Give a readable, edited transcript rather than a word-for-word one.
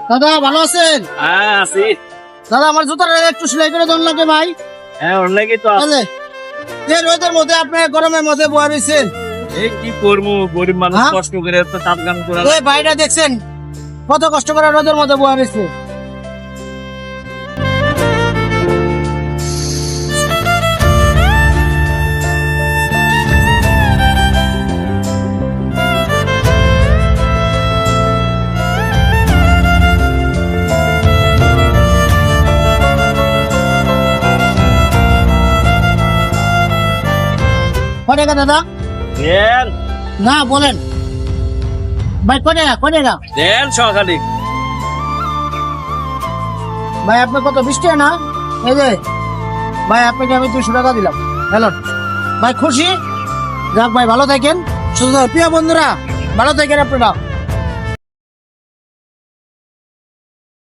দাদা ভালো আছেন? হ্যাঁ আছি। দাদা আমার জুতাটা একটু সেলাই করে দেন লাগে ভাই। হ্যাঁ ওর লাগি তো তাহলে এই রোদের মধ্যে আপনি গরমের মধ্যে বয়া রয়েছেন। এই কি করবো, গরিব মানুষ হ্যাঁ? কষ্ট করে তো তাপ গান করে এই ভাইটা দেখছেন কত কষ্ট করে রোদের মধ্যে বয়া রয়েছে। কয় টাকা দাদা? দেন না বলেন ভাই, কয় টাকা কয় টাকা? দেন সকালে। ভাই আপনি কত 20 টাকা না? এই যে ভাই আপনাকে আমি 200 টাকা দিলাম। হ্যালো ভাই, খুশি? যাক ভাই, ভালো থাকেন। প্রিয় বন্ধুরা, ভালো থাকেন আপনারা।